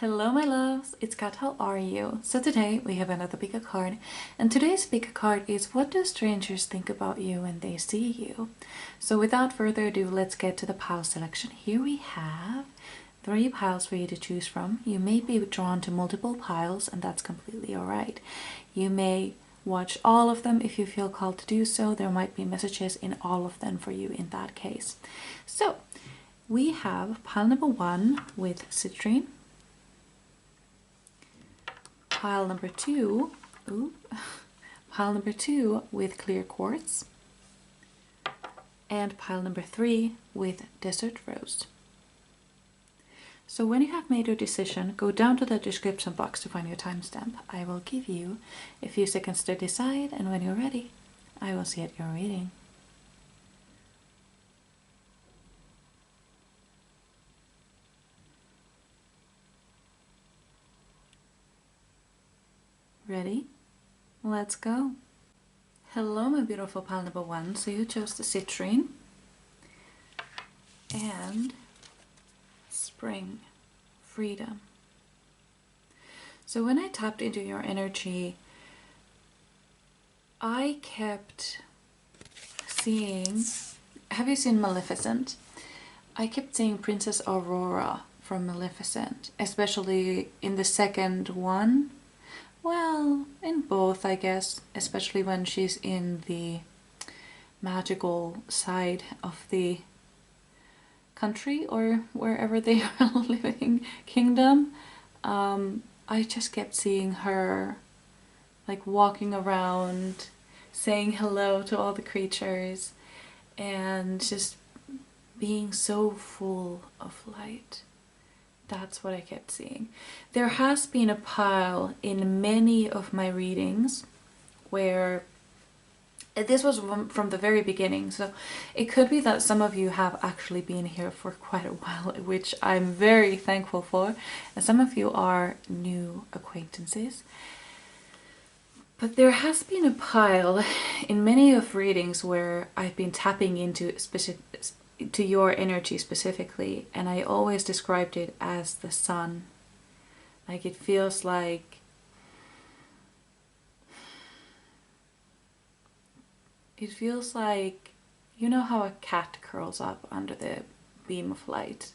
Hello my loves, it's Kat, how are you? So today we have another pick a card, and today's pick a card is what do strangers think about you when they see you? So without further ado, let's get to the pile selection. Here we have 3 piles for you to choose from. You may be drawn to multiple piles, and that's completely alright. You may watch all of them if you feel called to do so. There might be messages in all of them for you in that case. So we have pile number 1 with citrine. Pile number 2, pile number 2 with clear quartz, and pile number 3 with desert rose. So when you have made your decision, go down to the description box to find your timestamp. I will give you a few seconds to decide, and when you're ready, I will see at your reading. Ready? Let's go. Hello my beautiful pile number 1. So you chose the citrine and spring, freedom. So when I tapped into your energy, I kept seeing, have you seen Maleficent? I kept seeing Princess Aurora from Maleficent, especially in the second one. Well, in both, I guess, especially when she's in the magical side of the country or wherever they are living, kingdom. I just kept seeing her like walking around, saying hello to all the creatures, and just being so full of light. That's what I kept seeing. There has been a pile in many of my readings where this was from the very beginning, so it could be that some of you have actually been here for quite a while, which I'm very thankful for, and some of you are new acquaintances. But there has been a pile in many of readings where I've been tapping into to your energy specifically, and I always described it as the sun. Like it feels like you know how a cat curls up under the beam of light?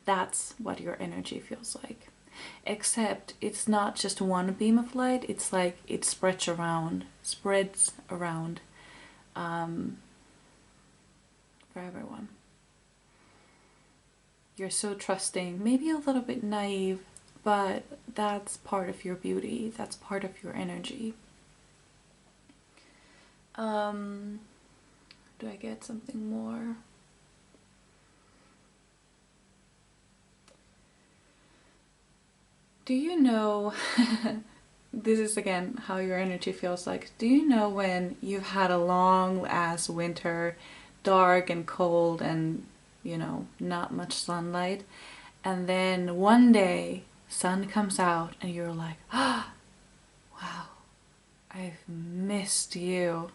That's what your energy feels like. Except it's not just one beam of light, it's like it spreads around for everyone. You're so trusting, maybe a little bit naive, but that's part of your beauty, that's part of your energy. Do I get something more? Do you know, this is again how your energy feels like, do you know when you've had a long ass winter, dark and cold and, you know, not much sunlight, and then one day sun comes out and you're like, ah, wow, I've missed you.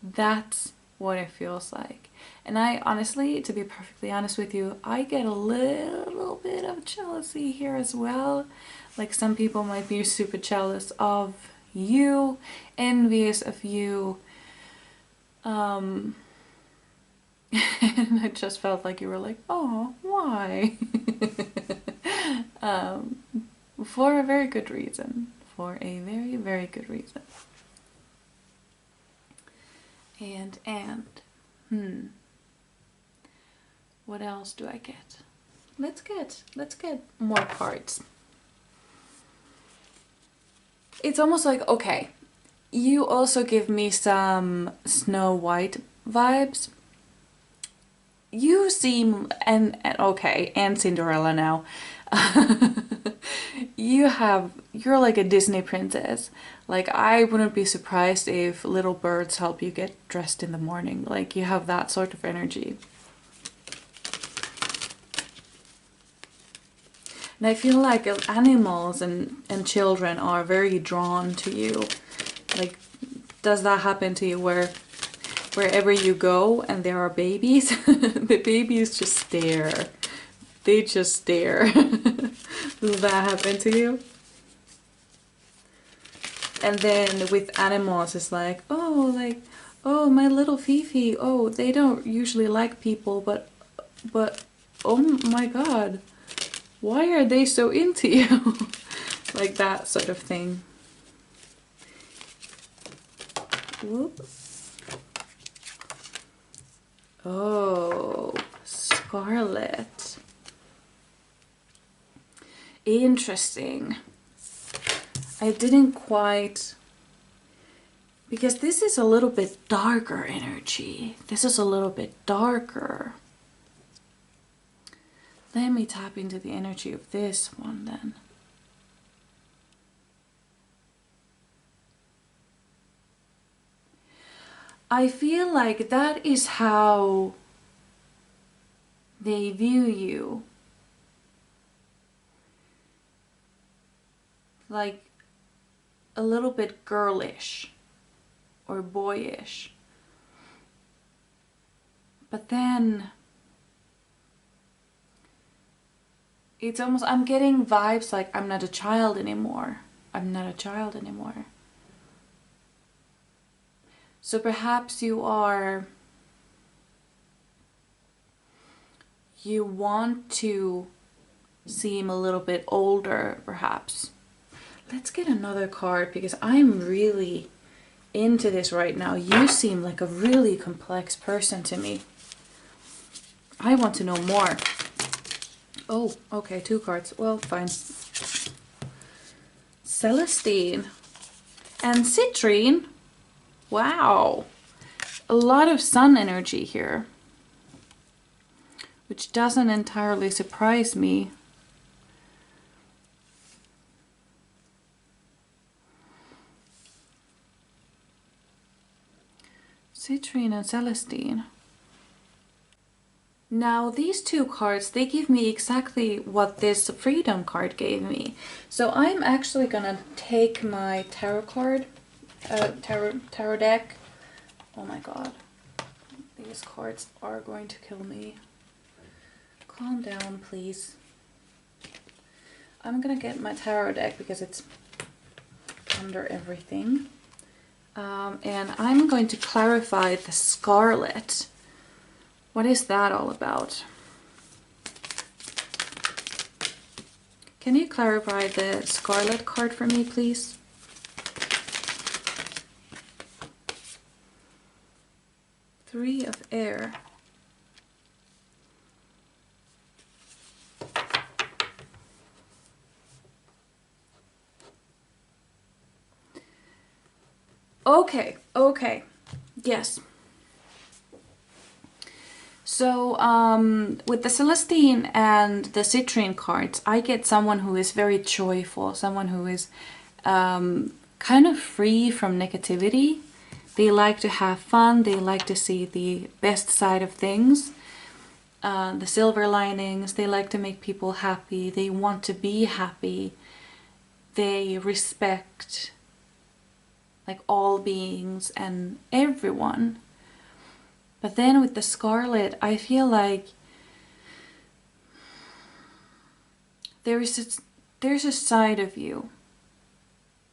That's what it feels like. And I honestly, to be perfectly honest with you, I get a little bit of jealousy here as well. Like some people might be super jealous of you, envious of you. And I just felt like you were like, oh, why? For a very good reason. For a very, very good reason. And what else do I get? Let's get more cards. It's almost like, okay, you also give me some Snow White vibes. You seem, and okay, and Cinderella now. You're like a Disney princess. Like I wouldn't be surprised if little birds help you get dressed in the morning. Like you have that sort of energy. And I feel like animals and children are very drawn to you. Like, does that happen to you where wherever you go and there are babies, the babies just stare. They just stare. Will that happen to you? And then with animals, it's like, oh, my little Fifi, oh, they don't usually like people, but, oh my god, why are they so into you? Like that sort of thing. Whoop. Oh, Scarlet. Interesting. I didn't quite... Because this is a little bit darker energy. This is a little bit darker. Let me tap into the energy of this one then. I feel like that is how they view you. Like a little bit girlish or boyish. But then it's almost, I'm getting vibes like I'm not a child anymore. I'm not a child anymore. So perhaps you want to seem a little bit older, perhaps. Let's get another card because I'm really into this right now. You seem like a really complex person to me. I want to know more. Oh, okay, 2 cards. Well, fine. Celestine and Citrine. Wow. A lot of sun energy here, which doesn't entirely surprise me. Citrine and Celestine. Now these 2 cards, they give me exactly what this freedom card gave me. So I'm actually gonna take my tarot card, tarot deck. Oh my god, these cards are going to kill me. Calm down, please. I'm gonna get my tarot deck because it's under everything. And I'm going to clarify the Scarlet. What is that all about? Can you clarify the Scarlet card for me, please? Three of Air. Okay, yes. So with the Celestine and the Citrine cards, I get someone who is very joyful, someone who is kind of free from negativity. They like to have fun, they like to see the best side of things, the silver linings, they like to make people happy, they want to be happy, they respect like all beings and everyone. But then with the Scarlet, I feel like there's a side of you.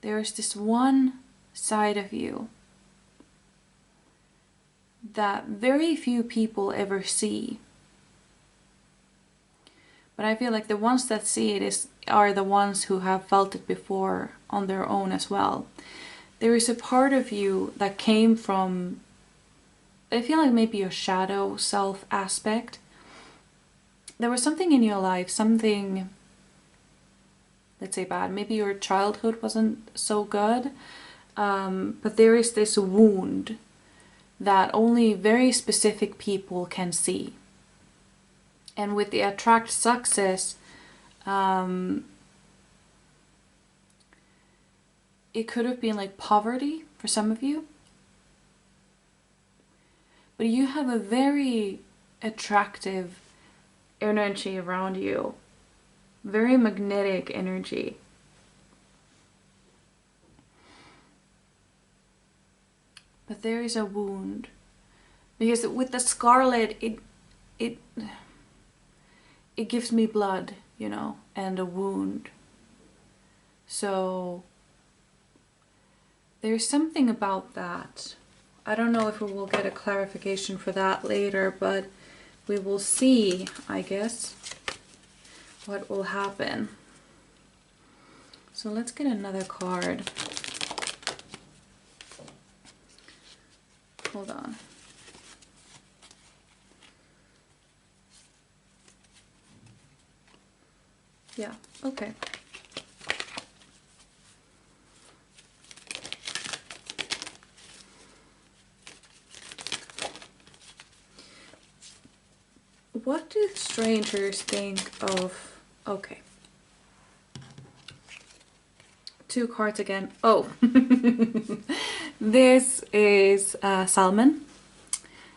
There's this one side of you that very few people ever see. But I feel like the ones that see it are the ones who have felt it before on their own as well. There is a part of you that came from, I feel like maybe your shadow self aspect. There was something in your life, something, let's say bad, maybe your childhood wasn't so good, but there is this wound that only very specific people can see. And with the attract success, it could have been like poverty for some of you. But you have a very attractive energy around you. Very magnetic energy. But there is a wound. Because with the Scarlet, it gives me blood, you know. and a wound. So there's something about that. I don't know if we will get a clarification for that later, but we will see, I guess, what will happen. So let's get another card. Hold on. Yeah, okay. What do strangers think of... Okay. 2 cards again. Oh. This is Salmon.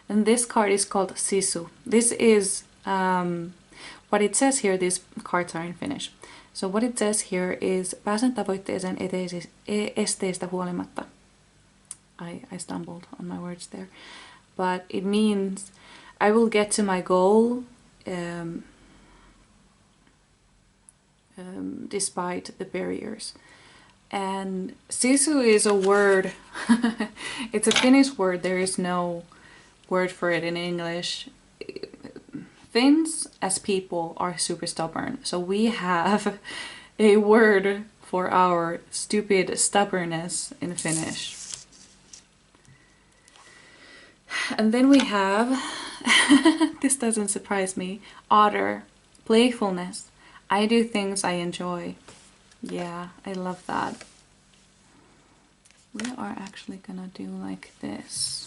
And this card is called Sisu. This is... what it says here, these cards are in Finnish. So what it says here is pääsen tavoitteeseen esteistä huolimatta. I stumbled on my words there. But it means I will get to my goal despite the barriers. And sisu is a word, it's a Finnish word, there is no word for it in English. Finns as people are super stubborn, so we have a word for our stupid stubbornness in Finnish. And then we have, this doesn't surprise me, otter, playfulness. I do things I enjoy. Yeah, I love that. We are actually gonna do like this.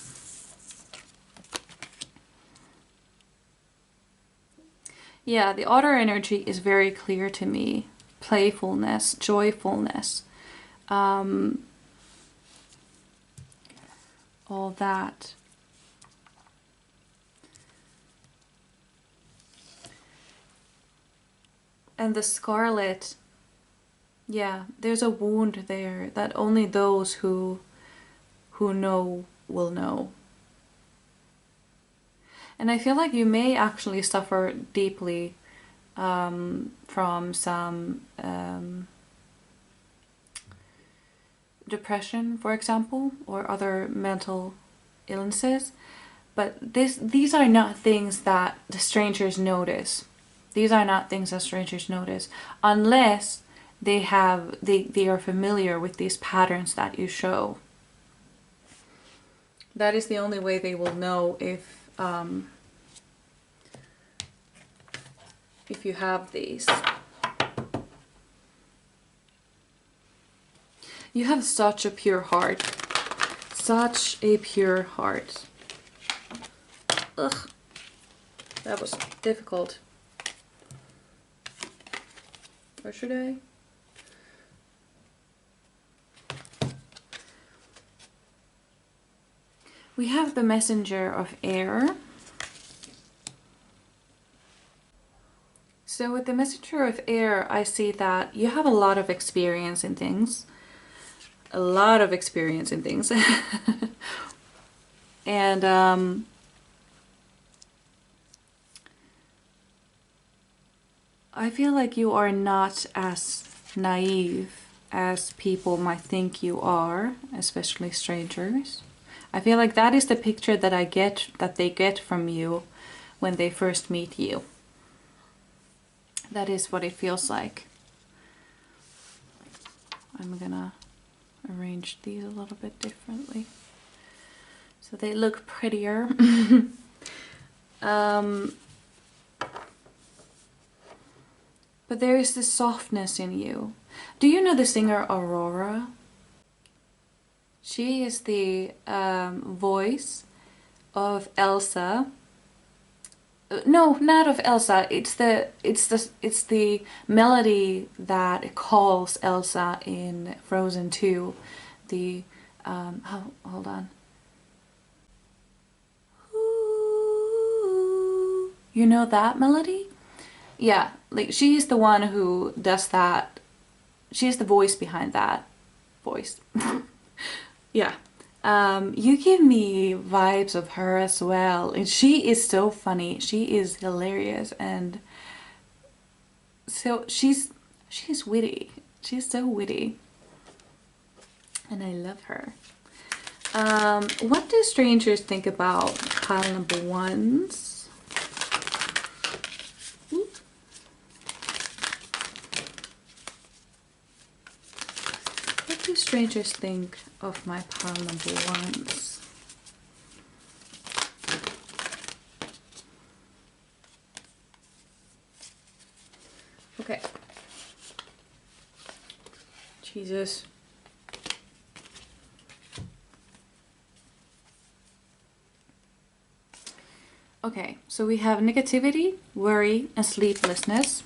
Yeah, the otter energy is very clear to me. Playfulness, joyfulness, all that. And the scarlet, yeah, there's a wound there that only those who know will know. And I feel like you may actually suffer deeply from some depression, for example, or other mental illnesses. But these are not things that the strangers notice. These are not things that strangers notice unless they are familiar with these patterns that you show. That is the only way they will know if you have these. You have such a pure heart. Such a pure heart. Ugh. That was difficult. Or should I? We have the messenger of air. So with the messenger of air, I see that you have a lot of experience in things. A lot of experience in things. And I feel like you are not as naive as people might think you are, especially strangers. I feel like that is the picture that they get from you when they first meet you. That is what it feels like. I'm gonna arrange these a little bit differently so they look prettier. But there is this softness in you. Do you know the singer Aurora? She is the voice of Elsa. No, not of Elsa. It's the melody that calls Elsa in Frozen 2. The hold on. You know that melody? Yeah, like she's the one who does that. She's the voice behind that voice. Yeah. You give me vibes of her as well. And she is so funny. She is hilarious and so she's witty. She's so witty. And I love her. What do strangers think about pile number 1s? What do strangers think of my pile number 1s? Okay. Jesus. Okay, so we have negativity, worry, and sleeplessness.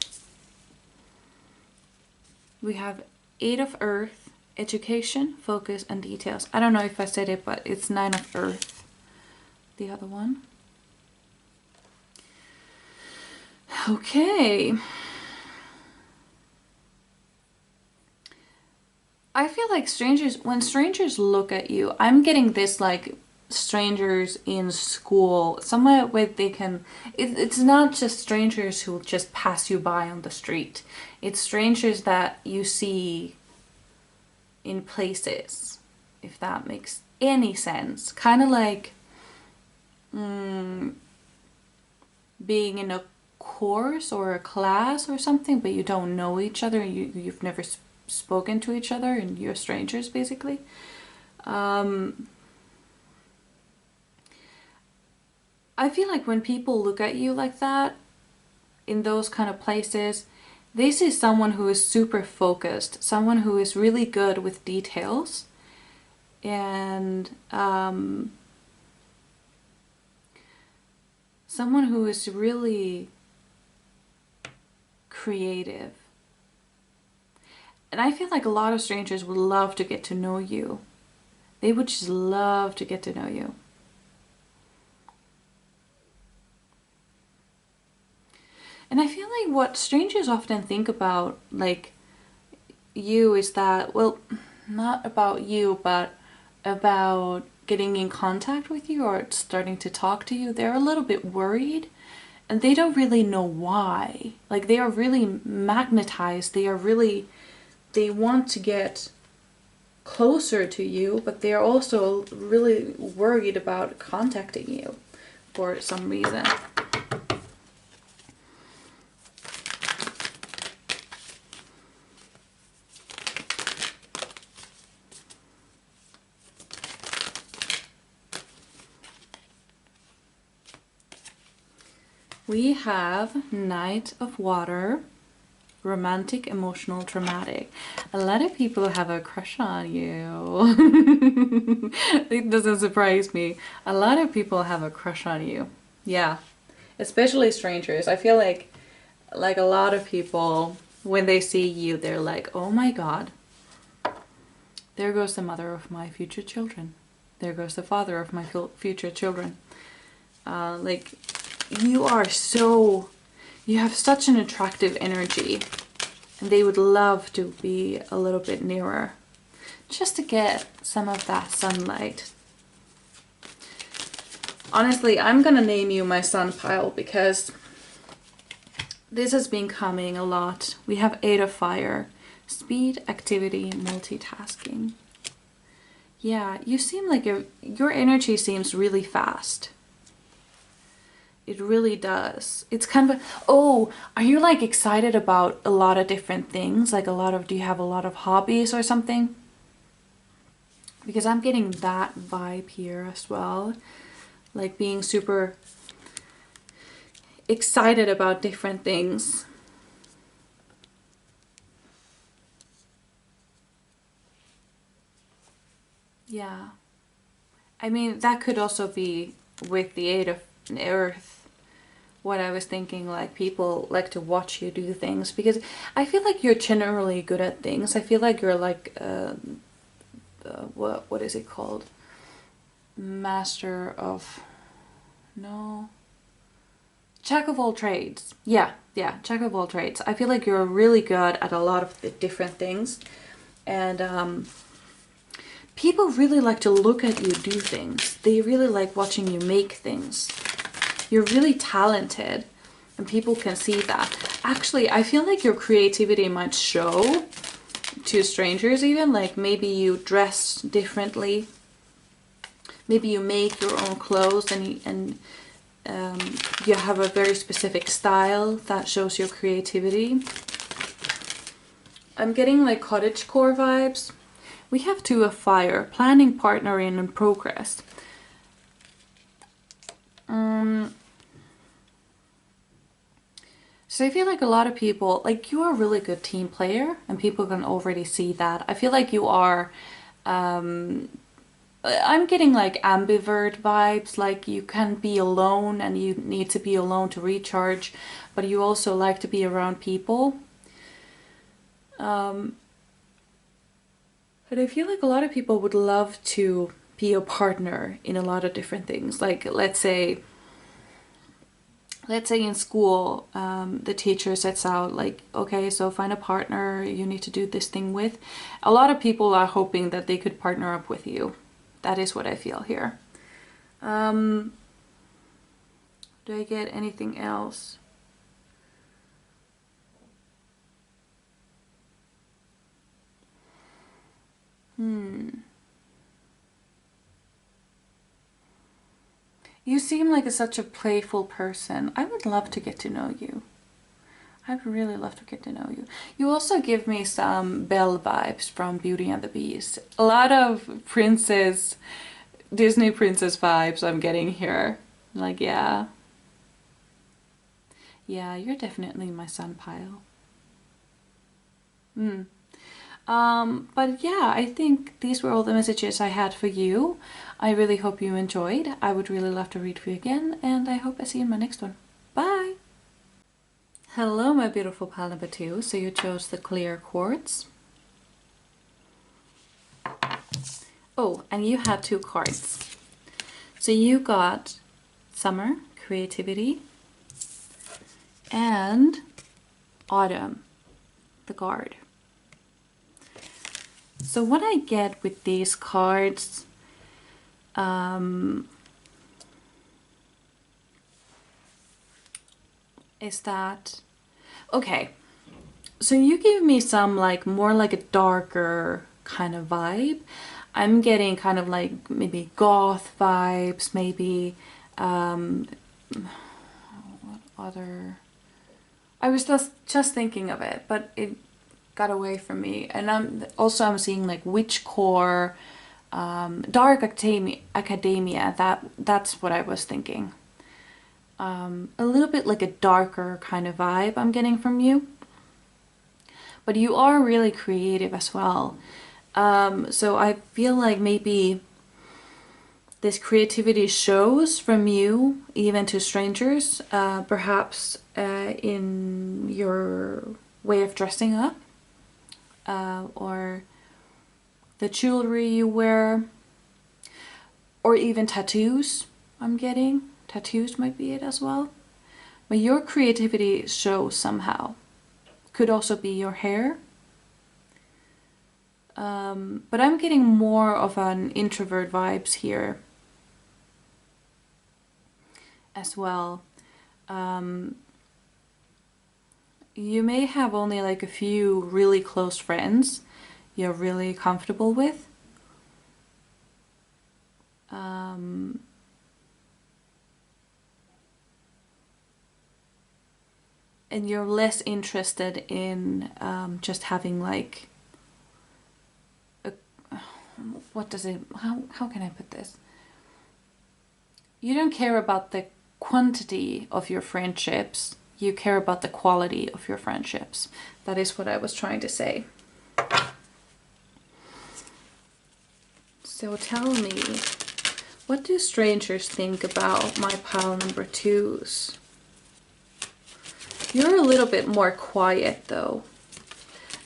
We have 8 of Earth, education, focus, and details. I don't know if I said it, but it's 9 of Earth, the other one. Okay. I feel like when strangers look at you, I'm getting this like strangers in school, somewhere where they can, it's not just strangers who just pass you by on the street. It's strangers that you see in places, if that makes any sense. Kind of like being in a course or a class or something, but you don't know each other, you've never spoken to each other, and you're strangers basically. I feel like when people look at you like that, in those kind of places, they see someone who is super focused, someone who is really good with details, and someone who is really creative. And I feel like a lot of strangers would love to get to know you. They would just love to get to know you. And I feel like what strangers often think about, like, you is that, well, not about you, but about getting in contact with you or starting to talk to you. They're a little bit worried, and they don't really know why. Like, they are really magnetized. They want to get closer to you, but they're also really worried about contacting you for some reason. We have Knight of Water, romantic, emotional, traumatic. A lot of people have a crush on you. It doesn't surprise me. A lot of people have a crush on you. Yeah, especially strangers. I feel like a lot of people, when they see you, they're like, oh my god, there goes the mother of my future children. There goes the father of my future children. Like, you have such an attractive energy, and they would love to be a little bit nearer, just to get some of that sunlight. Honestly, I'm gonna name you my sun pile, because this has been coming a lot. We have 8 of Fire, speed, activity, multitasking. Yeah, you seem like your energy seems really fast. It really does. It's kind of oh, are you like excited about a lot of different things? Like do you have a lot of hobbies or something? Because I'm getting that vibe here as well. Like being super excited about different things. Yeah. I mean, that could also be with the 8 of Earth. What I was thinking, like people like to watch you do things, because I feel like you're generally good at things. I feel like you're like what is it called? Master of Jack of all trades. Yeah, Jack of all trades. I feel like you're really good at a lot of the different things, and people really like to look at you do things. They really like watching you make things. You're really talented, And people can see that. Actually, I feel like your creativity might show to strangers even. Like maybe you dress differently. Maybe you make your own clothes and you have a very specific style that shows your creativity. I'm getting like cottagecore vibes. We have 2 of fire, planning, partnering, and progress. So I feel like a lot of people, like you are a really good team player and people can already see that. I feel like you are, I'm getting like ambivert vibes, like you can be alone and you need to be alone to recharge, but you also like to be around people. And I feel like a lot of people would love to be a partner in a lot of different things. Like let's say in school, the teacher sets out like, okay, so find a partner you need to do this thing with. A lot of people are hoping that they could partner up with you. That is what I feel here. Do I get anything else? You seem like such a playful person. I would love to get to know you. I'd really love to get to know you. You also give me some Belle vibes from Beauty and the Beast. A lot of princess, Disney princess vibes I'm getting here. Like, yeah. Yeah, you're definitely my sun pile. But yeah, I think these were all the messages I had for you. I really hope you enjoyed. I would really love to read for you again, and I hope I see you in my next one. Bye! Hello, my beautiful pile number 2. So you chose the clear quartz. Oh, and you had 2 cards. So you got summer, creativity, and autumn, the guard. So what I get with these cards, is that, okay, so you give me some like more like a darker kind of vibe. I'm getting kind of like maybe goth vibes, maybe, what other, I was just thinking of it, but it got away from me. And I'm seeing like witchcore, dark academia. That's what I was thinking. A little bit like a darker kind of vibe I'm getting from you. But you are really creative as well. So I feel like maybe this creativity shows from you even to strangers, perhaps in your way of dressing up, or the jewelry you wear, or even tattoos. I'm getting tattoos might be it as well, but your creativity shows somehow. Could also be your hair, but I'm getting more of an introvert vibes here as well. You may have only like a few really close friends you're really comfortable with. And you're less interested in just having like what does it, how can I put this? You don't care about the quantity of your friendships, you care about the quality of your friendships. That is what I was trying to say. So tell me, what do strangers think about my pile number 2s? You're a little bit more quiet though.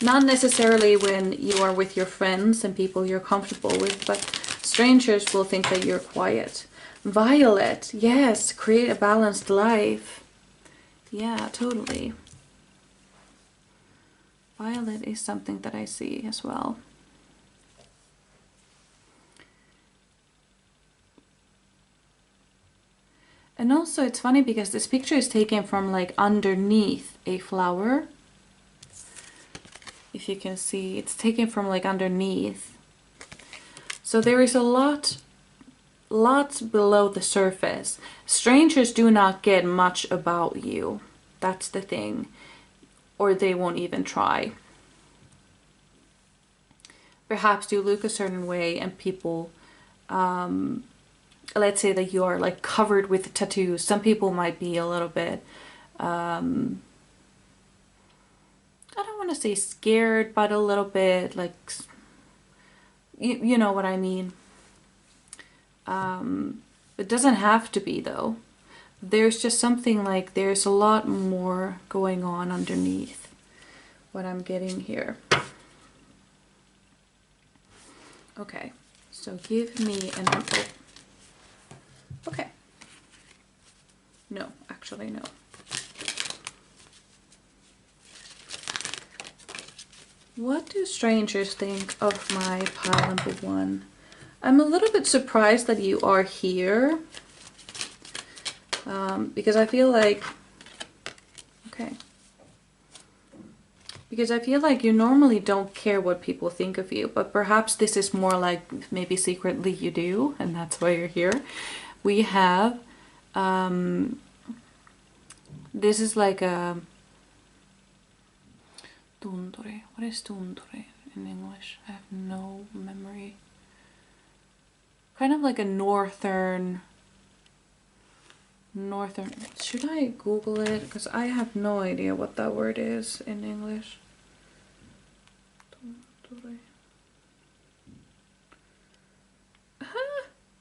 Not necessarily when you are with your friends and people you're comfortable with, but strangers will think that you're quiet. Violet, yes, create a balanced life. Yeah, totally. Violet is something that I see as well. And also it's funny because this picture is taken from like underneath a flower. If you can see, it's taken from like underneath. So there is a lot below the surface. Strangers do not get much about you. That's the thing. Or they won't even try. Perhaps you look a certain way and people, let's say that you are like covered with tattoos. Some people might be a little bit, I don't want to say scared, but a little bit like, you know what I mean. It doesn't have to be though. There's just something like there's a lot more going on underneath what I'm getting here. Okay, so give me an apple. Okay. No, actually no. What do strangers think of my pile number 1? I'm a little bit surprised that you are here. Because I feel like... Okay. Because I feel like you normally don't care what people think of you, but perhaps this is more like maybe secretly you do, and that's why you're here. We have, this is like a tunturi. What is tunturi in English? I have no memory. Kind of like a northern, should I Google it? Because I have no idea what that word is in English.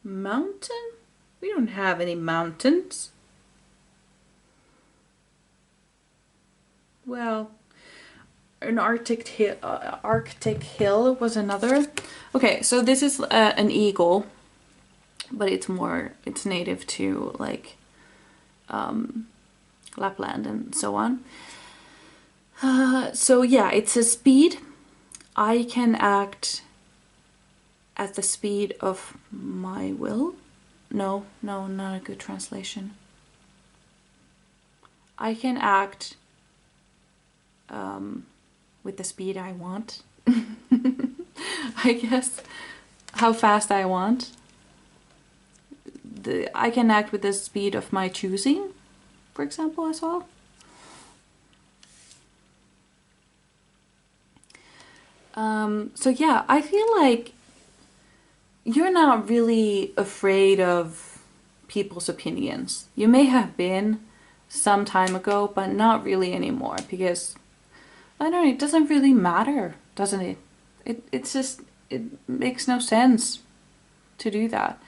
Mountain? We don't have any mountains. Well, an Arctic hill was another. Okay, so this is an eagle, but it's native to like Lapland and so on. So yeah, it's a speed. I can act at the speed of my will. No, not a good translation. I can act with the speed I want. I guess how fast I want. I can act with the speed of my choosing, for example, as well. So yeah, I feel like you're not really afraid of people's opinions. You may have been some time ago, but not really anymore, because I don't know, it doesn't really matter, doesn't it? It's just, it makes no sense to do that.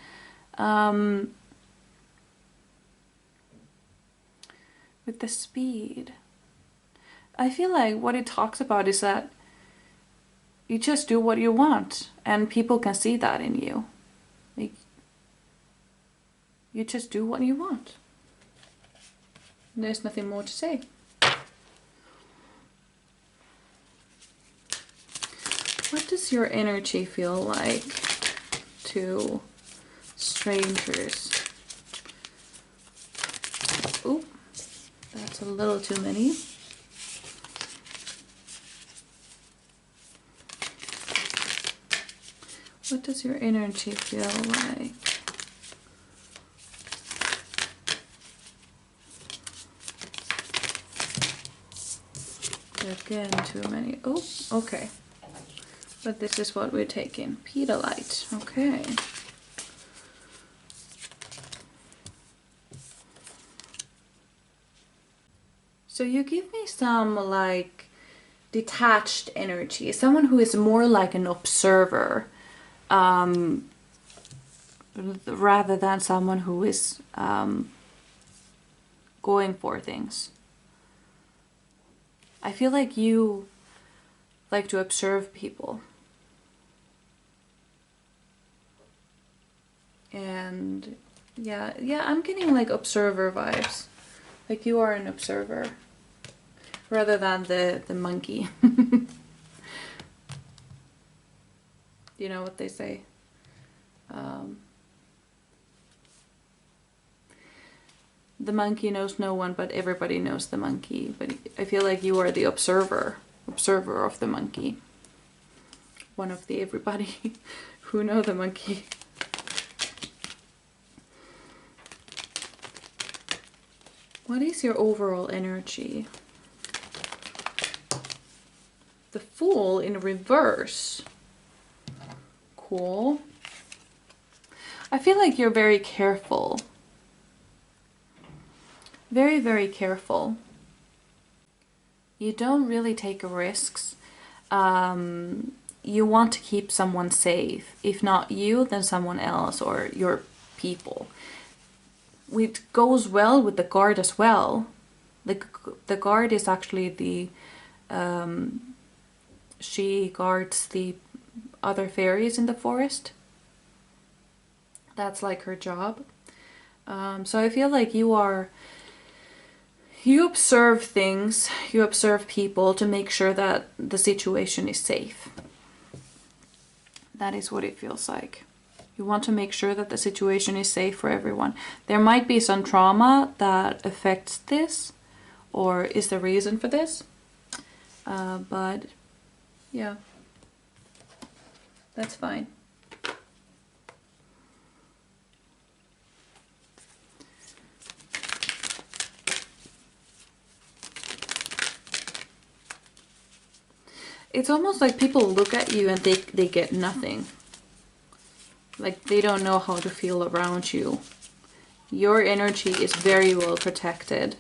With the speed, I feel like what it talks about is that you just do what you want, and people can see that in you. Like, you just do what you want. There's nothing more to say. What does your energy feel like to strangers? Oh, that's a little too many. What does your energy feel like? Again, too many. Oh, okay. But this is what we're taking. Pedalite. Okay. So you give me some like detached energy. Someone who is more like an observer. Rather than someone who is going for things. I feel like you like to observe people. And yeah, I'm getting like observer vibes. Like you are an observer. Rather than the monkey. You know what they say? The monkey knows no one, but everybody knows the monkey. But I feel like you are the observer of the monkey. One of the everybody who know the monkey. What is your overall energy? The Fool in reverse. Cool. I feel like you're very careful. Very, very careful. You don't really take risks. You want to keep someone safe. If not you, then someone else or your people. It goes well with the guard as well. The guard is actually the... she guards the other fairies in the forest. That's like her job. So I feel like you observe things, you observe people to make sure that the situation is safe. That is what it feels like. You want to make sure that the situation is safe for everyone. There might be some trauma that affects this or is the reason for this. But yeah, that's fine. It's almost like people look at you and they get nothing. Like they don't know how to feel around you. Your energy is very well protected.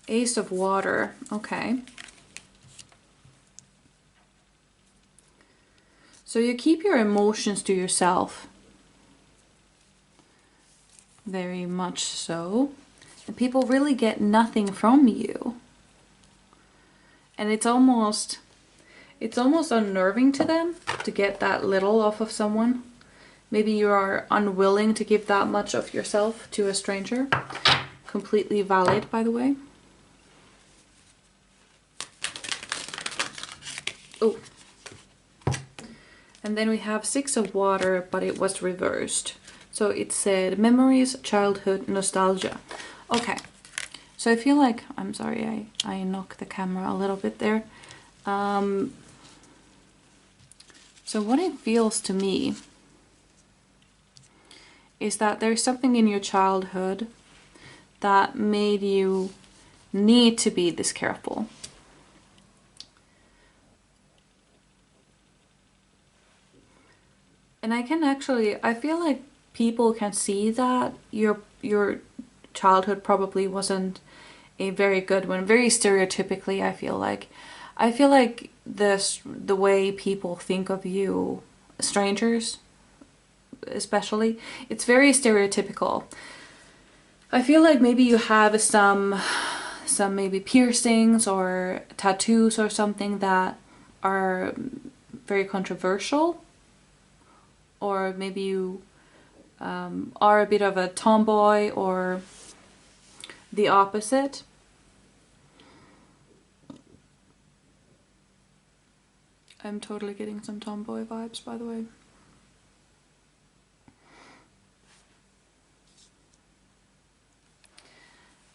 Ace of Water, okay. So you keep your emotions to yourself. Very much so. And people really get nothing from you. And it's almost unnerving to them to get that little off of someone. Maybe you are unwilling to give that much of yourself to a stranger. Completely valid, by the way. Oh. And then we have Six of Water, but it was reversed. So it said memories, childhood, nostalgia. Okay. So I feel like, I'm sorry, I knocked the camera a little bit there. So what it feels to me is that there's something in your childhood that made you need to be this careful. And I feel like people can see that your childhood probably wasn't a very good one. Very stereotypically, I feel like the way people think of you, strangers especially, it's very stereotypical. I feel like maybe you have some maybe piercings or tattoos or something that are very controversial, or maybe you are a bit of a tomboy or the opposite. I'm totally getting some tomboy vibes, by the way.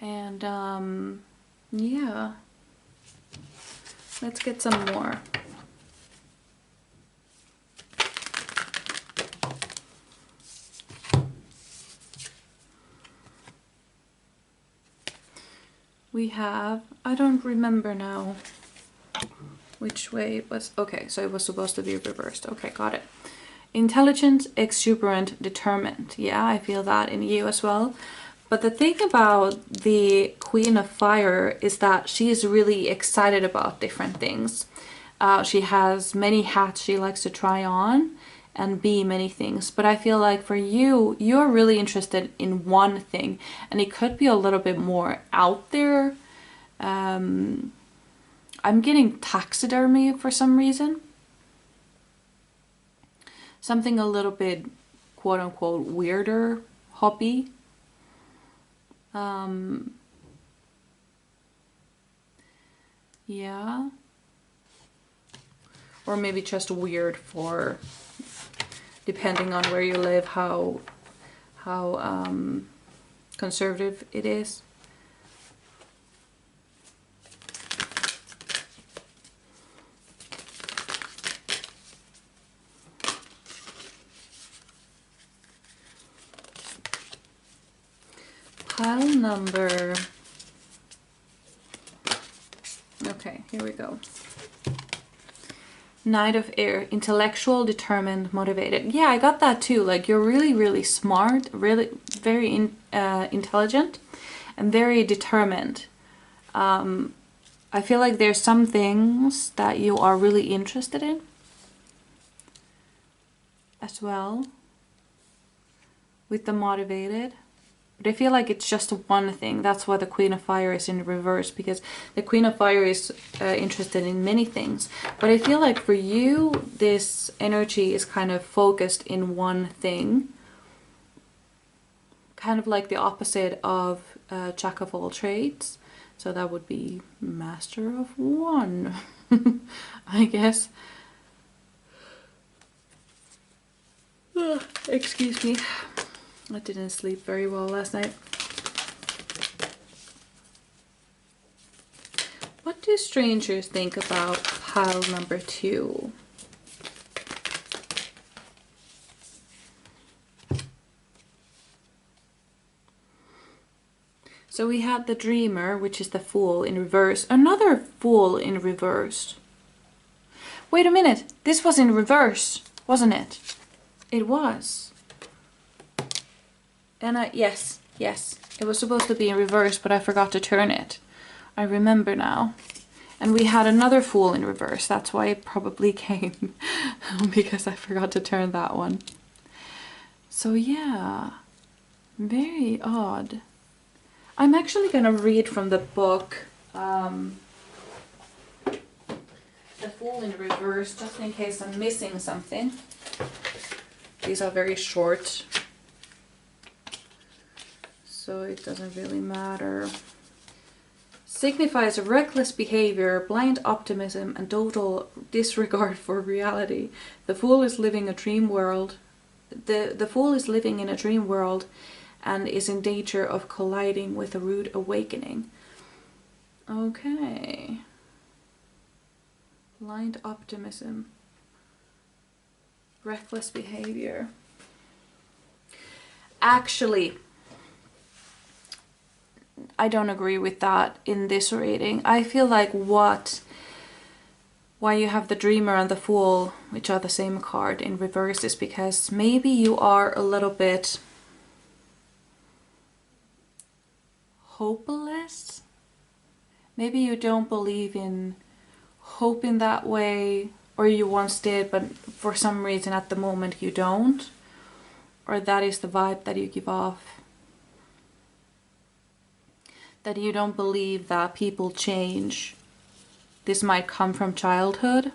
And yeah, let's get some more. We have, I don't remember now which way it was. Okay, so it was supposed to be reversed. Okay, got it. Intelligent, exuberant, determined. Yeah, I feel that in you as well. But the thing about the Queen of Fire is that she is really excited about different things. She has many hats she likes to try on and be many things. But I feel like for you, you're really interested in one thing. And it could be a little bit more out there. I'm getting taxidermy for some reason. Something a little bit quote unquote weirder hobby. Yeah. Or maybe just weird for depending on where you live, how conservative it is. Pile number... Okay, here we go. Knight of Air, intellectual, determined, motivated. Yeah, I got that too. Like, you're really, really smart, really very intelligent, and very determined. I feel like there's some things that you are really interested in as well with the motivated. But I feel like it's just one thing. That's why the Queen of Fire is in reverse, because the Queen of Fire is interested in many things. But I feel like for you, this energy is kind of focused in one thing. Kind of like the opposite of Jack of all trades. So that would be Master of one, I guess. Excuse me. I didn't sleep very well last night. What do strangers think about pile number 2? So we had the Dreamer, which is the Fool in reverse. Another Fool in reverse. Wait a minute. This was in reverse, wasn't it? It was. And yes, it was supposed to be in reverse, but I forgot to turn it. I remember now. And we had another Fool in reverse. That's why it probably came, because I forgot to turn that one. So yeah, very odd. I'm actually gonna read from the book, The Fool in Reverse, just in case I'm missing something. These are very short, so it doesn't really matter. Signifies reckless behavior, blind optimism, and total disregard for reality. The Fool is living a dream world. The Fool is living in a dream world and is in danger of colliding with a rude awakening. Okay. Blind optimism. Reckless behavior. Actually, I don't agree with that in this reading. I feel like why you have the Dreamer and the Fool, which are the same card, in reverse is because maybe you are a little bit hopeless. Maybe you don't believe in hope in that way, or you once did, but for some reason at the moment you don't. Or that is the vibe that you give off. That you don't believe that people change. This might come from childhood.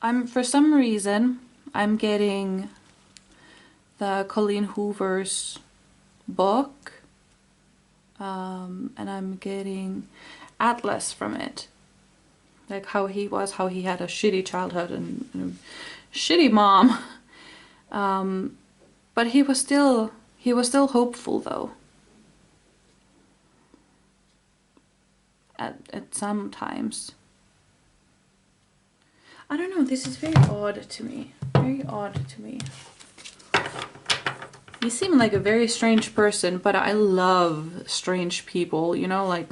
For some reason, I'm getting the Colleen Hoover's book, and I'm getting Atlas from it. Like how he had a shitty childhood and a shitty mom. But he was still hopeful though. At some times. I don't know, this is very odd to me. Very odd to me. You seem like a very strange person, but I love strange people, you know, like,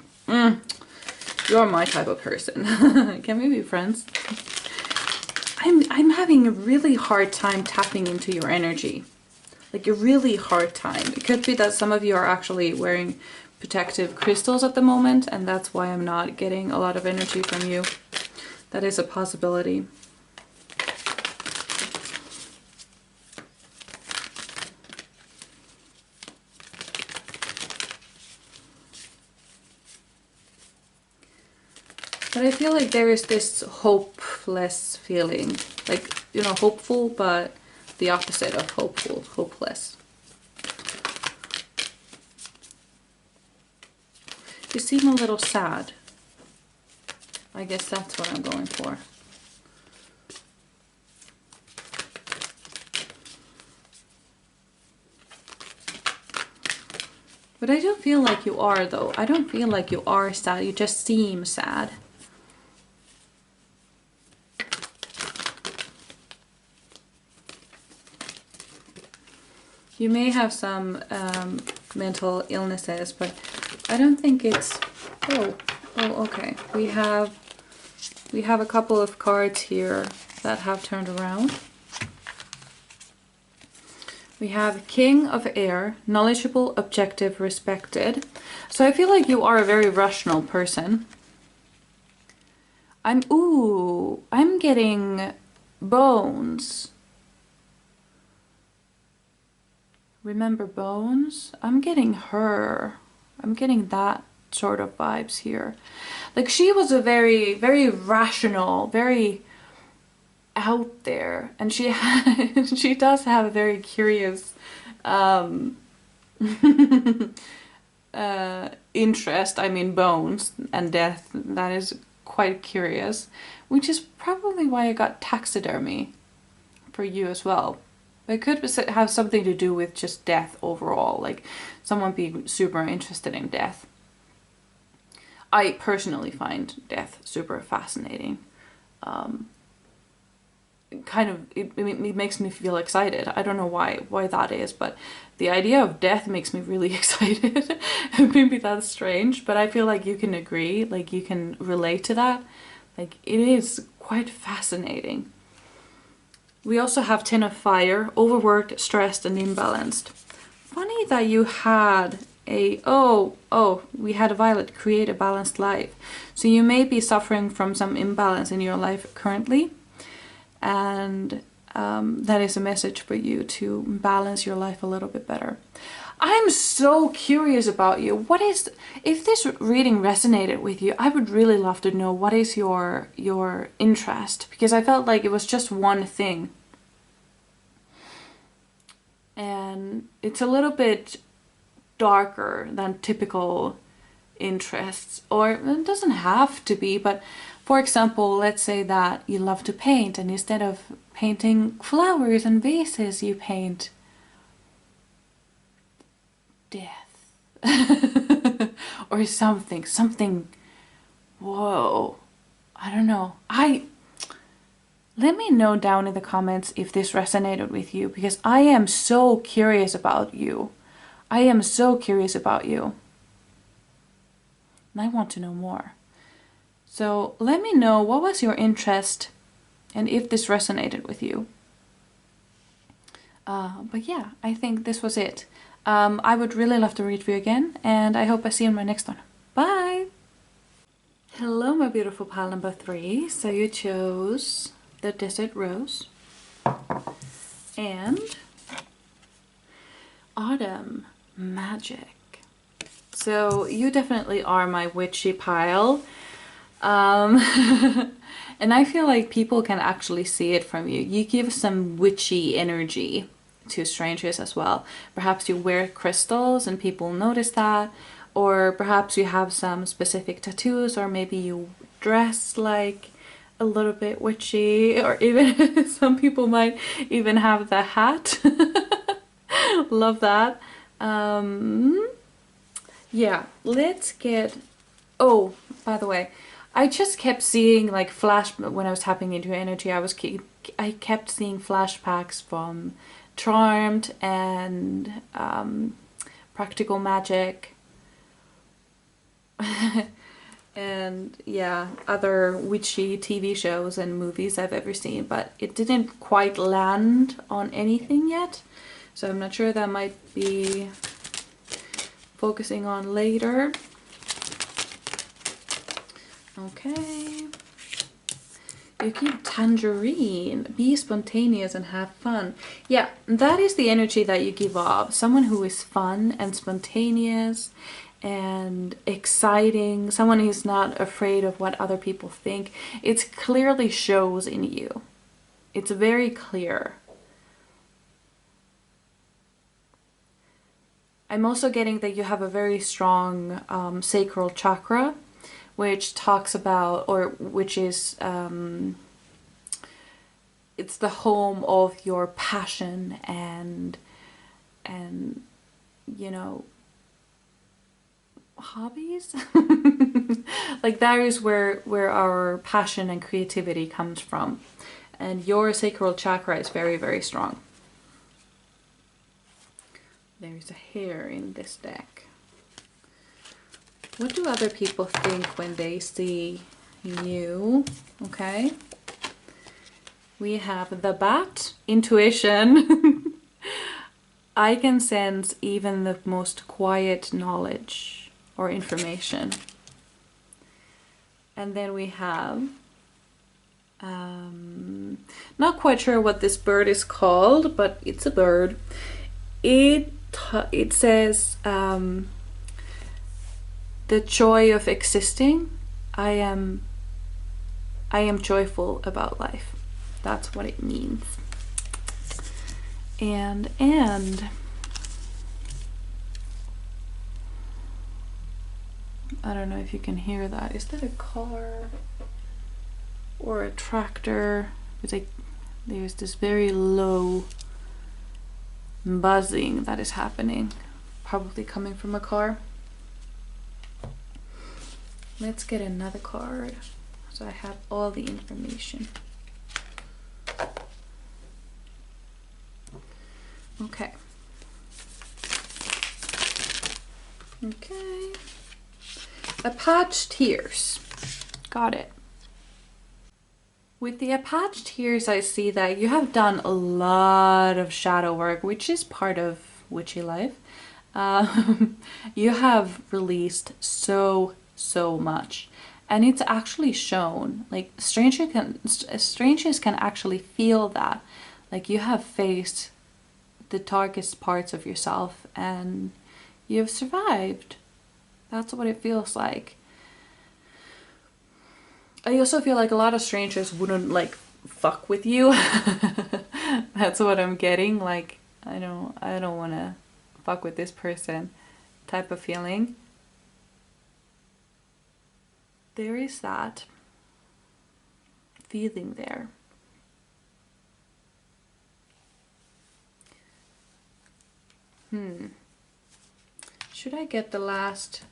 you're my type of person. Can we be friends? I'm having a really hard time tapping into your energy. Like a really hard time. It could be that some of you are actually wearing protective crystals at the moment, and that's why I'm not getting a lot of energy from you. That is a possibility. But I feel like there is this hopeless feeling. Like, you know, hopeful, but the opposite of hopeful, hopeless. You seem a little sad. I guess that's what I'm going for. But I don't feel like you are, though. I don't feel like you are sad. You just seem sad. You may have some mental illnesses, but I don't think it's... Oh, okay. We have a couple of cards here that have turned around. We have King of Air, knowledgeable, objective, respected. So I feel like you are a very rational person. I'm getting Bones. Remember Bones? I'm getting her. I'm getting that sort of vibes here. Like she was a very, very rational, very out there, and she does have a very curious interest. I mean, bones and death, that is quite curious, which is probably why I got taxidermy for you as well. It could have something to do with just death overall, like someone being super interested in death. I personally find death super fascinating. It makes me feel excited. I don't know why that is, but the idea of death makes me really excited. Maybe that's strange, but I feel like you can agree, like you can relate to that. Like it is quite fascinating. We also have Ten of Fire, overworked, stressed, and imbalanced. Funny that you had a... we had a Violet, create a balanced life. So you may be suffering from some imbalance in your life currently. And that is a message for you to balance your life a little bit better. I'm so curious about you. If this reading resonated with you, I would really love to know what is your interest, because I felt like it was just one thing. And it's a little bit darker than typical interests, or it doesn't have to be, but for example, let's say that you love to paint, and instead of painting flowers and vases, you paint death. Or something, whoa, I don't know. Let me know down in the comments if this resonated with you, because I am so curious about you. I am so curious about you. And I want to know more. So let me know what was your interest and if this resonated with you. But yeah, I think this was it. I would really love to read for you again, and I hope I see you in my next one. Bye! Hello, my beautiful pile number 3. So you chose the Desert Rose and Autumn Magic. So you definitely are my witchy pile. And I feel like people can actually see it from you. You give some witchy energy to strangers as well. Perhaps you wear crystals and people notice that, or perhaps you have some specific tattoos, or maybe you dress like a little bit witchy, or even some people might even have the hat. Love that. Yeah, let's get... Oh, by the way, I just kept seeing like when I was tapping into your energy, I kept seeing flashbacks from Charmed and Practical Magic. And yeah, other witchy TV shows and movies I've ever seen, but it didn't quite land on anything yet. So I'm not sure, that might be focusing on later. Okay. You keep Tangerine. Be spontaneous and have fun. Yeah, that is the energy that you give off. Someone who is fun and spontaneous and exciting. Someone who's not afraid of what other people think. It clearly shows in you. It's very clear. I'm also getting that you have a very strong sacral chakra, which talks about, or which is, it's the home of your passion and you know, hobbies. Like that is where our passion and creativity comes from. And your sacral chakra is very, very strong. There is a hair in this deck. What do other people think when they see you? Okay. We have the bat, intuition. I can sense even the most quiet knowledge or information. And then we have, not quite sure what this bird is called, but it's a bird. It says, the joy of existing. I am joyful about life. That's what it means. And I don't know if you can hear that. Is that a car or a tractor? It's like there's this very low buzzing that is happening, probably coming from a car. Let's get another card so I have all the information. Okay. Okay. Apache tears. Got it. With the Apache tears, I see that you have done a lot of shadow work, which is part of witchy life. You have released so much, and it's actually shown. Like strangers can actually feel that. Like you have faced the darkest parts of yourself and you've survived. That's what it feels like. I also feel like a lot of strangers wouldn't like fuck with you. That's what I'm getting. Like I don't want to fuck with this person type of feeling. There is that feeling there. Should I get the last?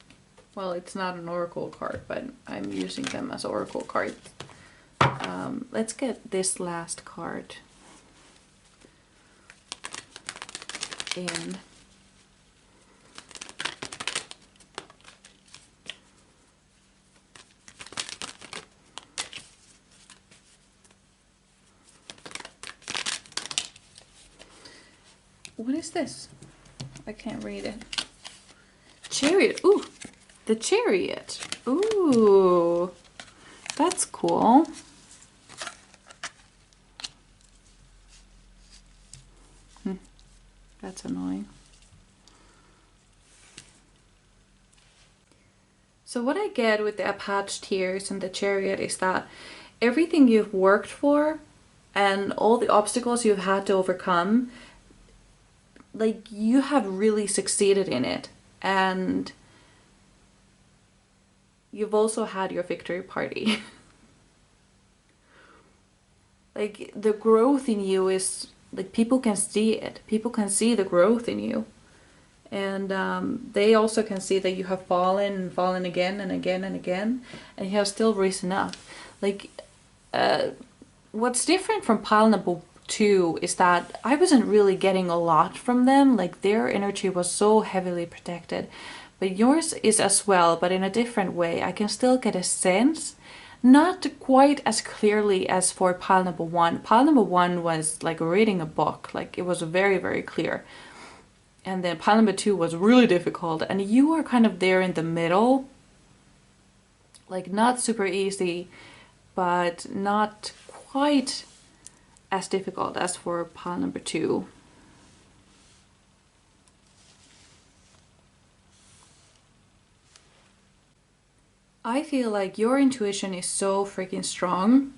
Well, it's not an oracle card, but I'm using them as oracle cards. Let's get this last card in. What is this? I can't read it. Chariot. Ooh, the Chariot. Ooh, that's cool. That's annoying. So what I get with the Apache tears and the Chariot is that everything you've worked for and all the obstacles you've had to overcome, like you have really succeeded in it, and you've also had your victory party. Like the growth in you is like people can see it. People can see the growth in you, and they also can see that you have fallen and fallen again and again and again, and you have still risen up. Like what's different from pile number 2 is that I wasn't really getting a lot from them. Like their energy was so heavily protected, but yours is as well, but in a different way. I can still get a sense, not quite as clearly as for pile number 1. Pile number 1 was like reading a book, like it was very, very clear. And then pile number 2 was really difficult, and you are kind of there in the middle, like not super easy, but not quite as difficult as for pile number 2. I feel like your intuition is so freaking strong.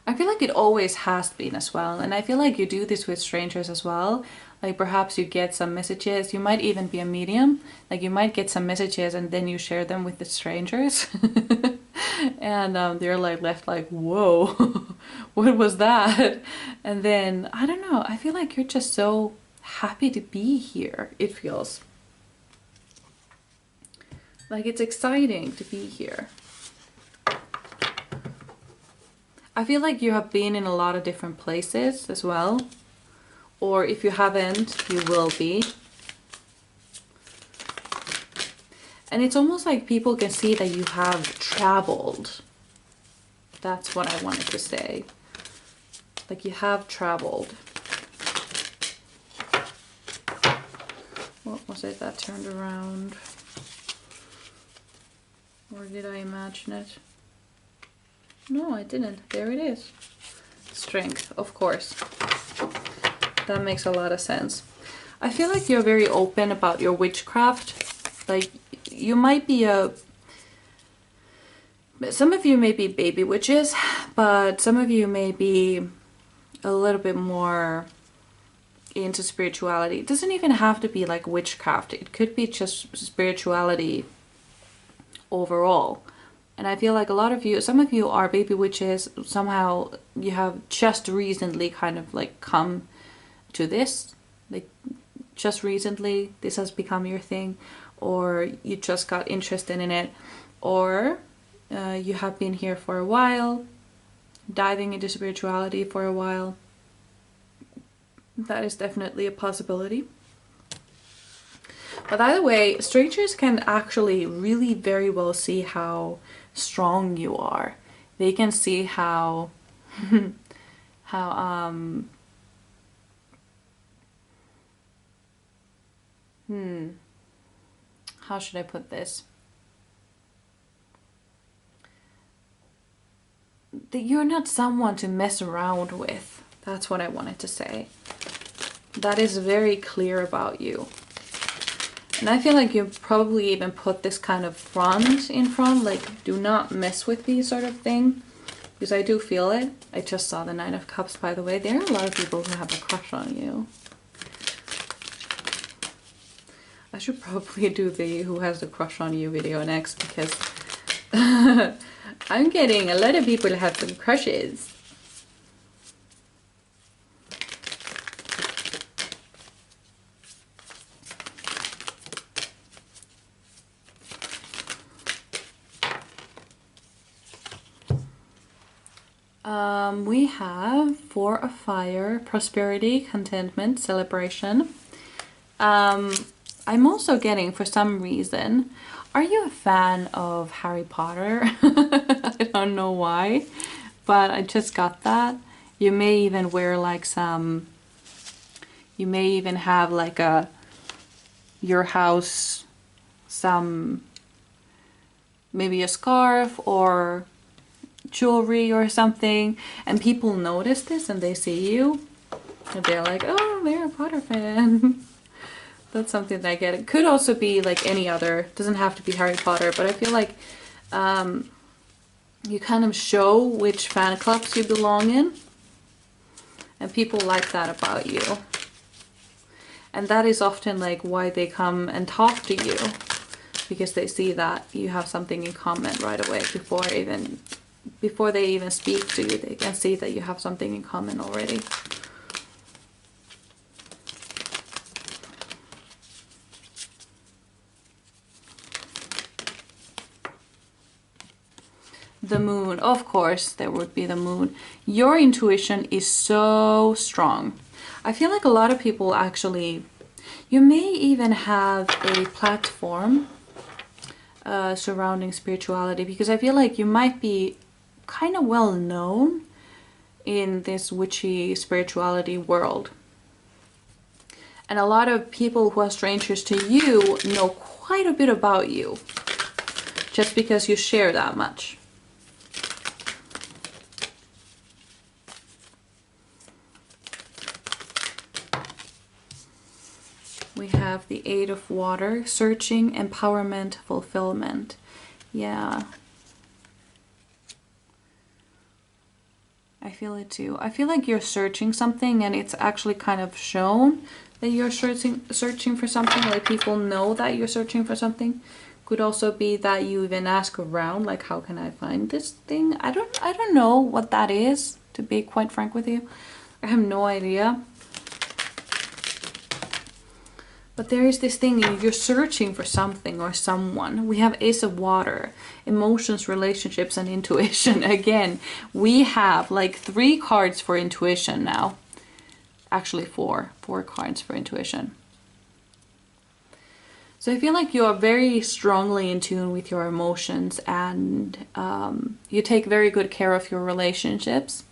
I feel like it always has been as well, and I feel like you do this with strangers as well. Like perhaps you get some messages, you might even be a medium, like you might get some messages and then you share them with the strangers. And they're like left like, whoa, what was that? And then, I don't know, I feel like you're just so happy to be here, it feels. Like, it's exciting to be here. I feel like you have been in a lot of different places as well. Or if you haven't, you will be. And it's almost like people can see that you have traveled. That's what I wanted to say. Like, you have traveled. What was it that turned around? Or did I imagine it? No, I didn't. There it is. Strength, of course. That makes a lot of sense. I feel like you're very open about your witchcraft. Like, you might be some of you may be baby witches, but some of you may be a little bit more into spirituality. It doesn't even have to be like witchcraft. It could be just spirituality overall. And I feel like a lot of you, some of you are baby witches. Somehow you have just recently kind of like come to this. Like, just recently this has become your thing, or you just got interested in it, or you have been here for a while, diving into spirituality for a while. That is definitely a possibility. But either way, strangers can actually really very well see how strong you are. They can see how how should I put this? That you're not someone to mess around with. That's what I wanted to say. That is very clear about you. And I feel like you probably even put this kind of front in front, like, do not mess with me sort of thing. Because I do feel it. I just saw the Nine of Cups, by the way. There are a lot of people who have a crush on you. I should probably do the who has a crush on you video next, because I'm getting a lot of people who have some crushes. We have Four of Fire, prosperity, contentment, celebration. I'm also getting, for some reason, are you a fan of Harry Potter? I don't know why, but I just got that. You may even wear like some, you may even have like your house, some, maybe a scarf or jewelry or something, and people notice this and they see you and they're like, oh, they're a Potter fan. That's something that I get. It could also be like any other, doesn't have to be Harry Potter, but I feel like you kind of show which fan clubs you belong in, and people like that about you. And that is often like why they come and talk to you, because they see that you have something in common right away before they even speak to you. They can see that you have something in common already. The moon, of course, there would be the moon. Your intuition is so strong. I feel like a lot of people actually, you may even have a platform surrounding spirituality, because I feel like you might be kind of well known in this witchy spirituality world. And a lot of people who are strangers to you know quite a bit about you, just because you share that much. We have the Eight of Water, searching, empowerment, fulfillment. Yeah. I feel it too. I feel like you're searching something, and it's actually kind of shown that you're searching for something. Like, people know that you're searching for something. Could also be that you even ask around, like, how can I find this thing? I don't know what that is, to be quite frank with you. I have no idea. But there is this thing, you're searching for something or someone. We have Ace of Water, emotions, relationships, and intuition. Again, we have like 3 cards for intuition now. Actually 4 cards for intuition. So I feel like you are very strongly in tune with your emotions, and you take very good care of your relationships.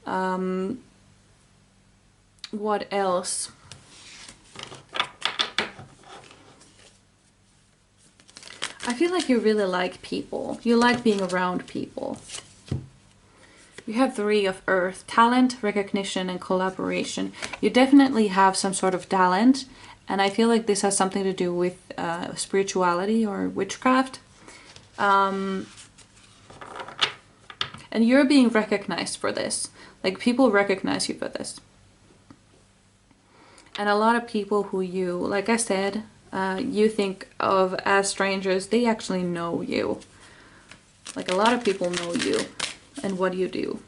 What else? I feel like you really like people. You like being around people. You have 3 of Earth. Talent, recognition, and collaboration. You definitely have some sort of talent. And I feel like this has something to do with spirituality or witchcraft. And you're being recognized for this. Like, people recognize you for this. And a lot of people who you, like I said, you think of as strangers, they actually know you. Like, a lot of people know you and what you do.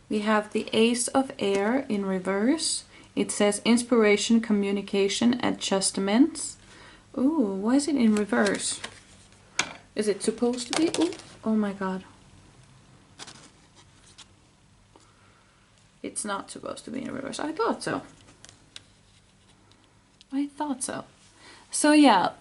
We have the Ace of Air in reverse. It says inspiration, communication, adjustments. Ooh, why is it in reverse? Is it supposed to be? Ooh, oh my god. It's not supposed to be in reverse. I thought so. I thought so. So yeah,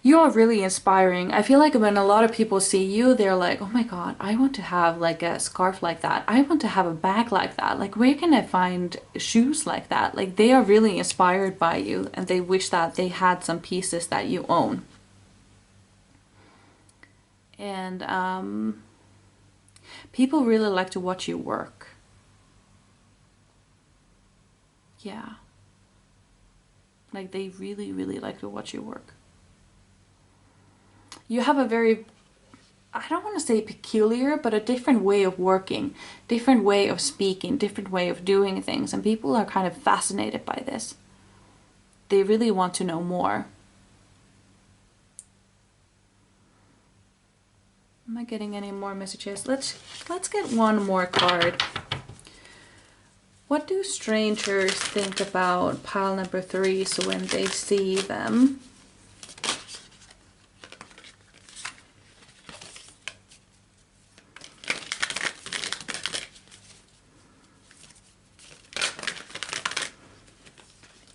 you're really inspiring. I feel like when a lot of people see you, they're like, oh my god, I want to have like a scarf like that. I want to have a bag like that. Like, where can I find shoes like that? Like, they are really inspired by you, and they wish that they had some pieces that you own. And people really like to watch you work. Yeah. Like, they really, really like to watch you work. You have a very, I don't want to say peculiar, but a different way of working, different way of speaking, different way of doing things. And people are kind of fascinated by this. They really want to know more. Am I getting any more messages? Let's get one more card. What do strangers think about pile number 3 so when they see them?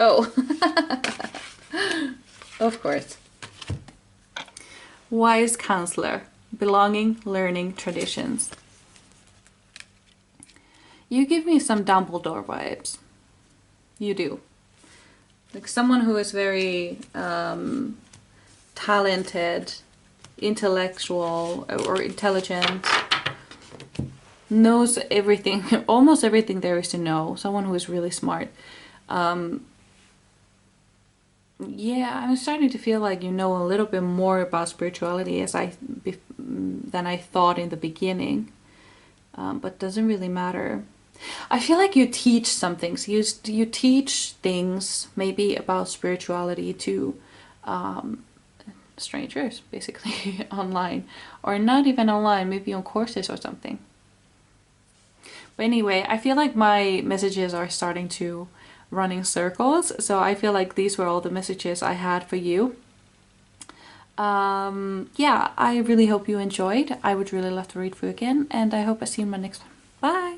Oh, of course. Wise counselor, belonging, learning, traditions. You give me some Dumbledore vibes. You do. Like someone who is very talented, intellectual, or intelligent. Knows everything, almost everything there is to know. Someone who is really smart. Yeah, I'm starting to feel like you know a little bit more about spirituality than I thought in the beginning. But doesn't really matter. I feel like you teach some things. You teach things maybe about spirituality to strangers, basically, online. Or not even online, maybe on courses or something. But anyway, I feel like my messages are starting to run in circles. So I feel like these were all the messages I had for you. Yeah, I really hope you enjoyed. I would really love to read for you again. And I hope I see you in my next one. Bye!